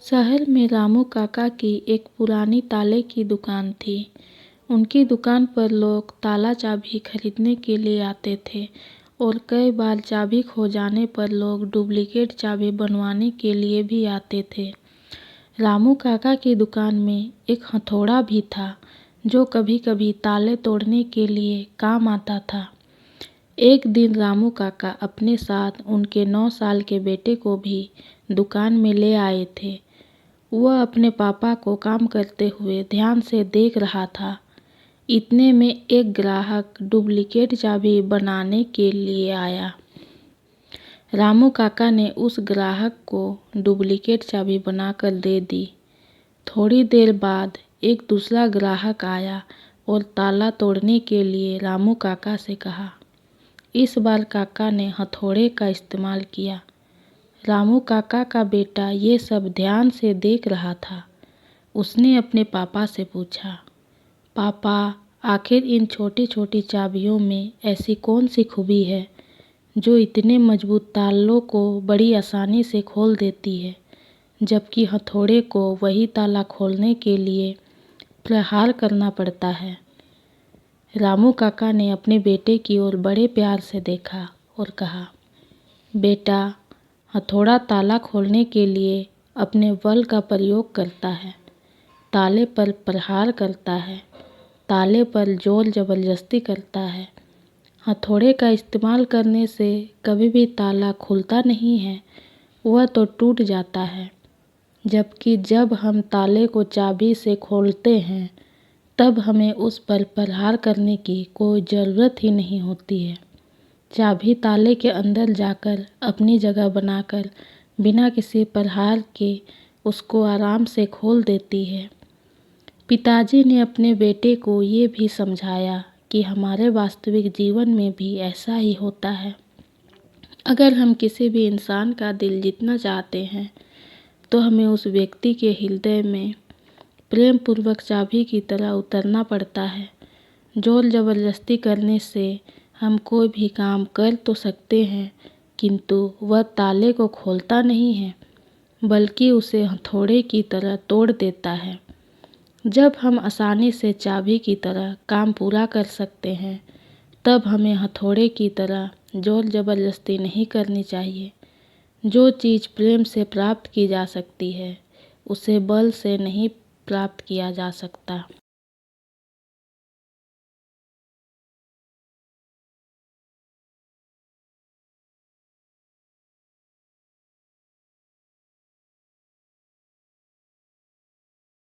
शहर में रामू काका की एक पुरानी ताले की दुकान थी। उनकी दुकान पर लोग ताला चाबी खरीदने के लिए आते थे और कई बार चाबी खो जाने पर लोग डुप्लीकेट चाबी बनवाने के लिए भी आते थे। रामू काका की दुकान में एक हथौड़ा भी था जो कभी कभी ताले तोड़ने के लिए काम आता था। एक दिन रामू काका अपने साथ उनके 9 साल के बेटे को भी दुकान में ले आए थे। वह अपने पापा को काम करते हुए ध्यान से देख रहा था। इतने में एक ग्राहक डुप्लीकेट चाबी बनाने के लिए आया। रामू काका ने उस ग्राहक को डुप्लीकेट चाबी बनाकर दे दी। थोड़ी देर बाद एक दूसरा ग्राहक आया और ताला तोड़ने के लिए रामू काका से कहा। इस बार काका ने हथौड़े का इस्तेमाल किया। रामू काका का बेटा ये सब ध्यान से देख रहा था। उसने अपने पापा से पूछा, पापा, आखिर इन छोटी छोटी चाबियों में ऐसी कौन सी खूबी है जो इतने मजबूत तालों को बड़ी आसानी से खोल देती है, जबकि हथौड़े को वही ताला खोलने के लिए प्रहार करना पड़ता है। रामू काका ने अपने बेटे की ओर बड़े प्यार से देखा और कहा, बेटा, हथौड़ा ताला खोलने के लिए अपने बल का प्रयोग करता है, ताले पर प्रहार करता है, ताले पर जोर जबरदस्ती करता है। हथौड़े का इस्तेमाल करने से कभी भी ताला खुलता नहीं है, वह तो टूट जाता है। जबकि जब हम ताले को चाबी से खोलते हैं तब हमें उस पर प्रहार करने की कोई ज़रूरत ही नहीं होती है। चाबी ताले के अंदर जाकर अपनी जगह बनाकर बिना किसी प्रहार के उसको आराम से खोल देती है। पिताजी ने अपने बेटे को ये भी समझाया कि हमारे वास्तविक जीवन में भी ऐसा ही होता है। अगर हम किसी भी इंसान का दिल जीतना चाहते हैं तो हमें उस व्यक्ति के हृदय में प्रेम पूर्वक चाबी की तरह उतरना पड़ता है। जोर जबरदस्ती करने से हम कोई भी काम कर तो सकते हैं, किंतु वह ताले को खोलता नहीं है, बल्कि उसे हथौड़े की तरह तोड़ देता है। जब हम आसानी से चाबी की तरह काम पूरा कर सकते हैं, तब हमें हथौड़े की तरह जोर जबरदस्ती नहीं करनी चाहिए। जो चीज़ प्रेम से प्राप्त की जा सकती है, उसे बल से नहीं प्राप्त किया जा सकता।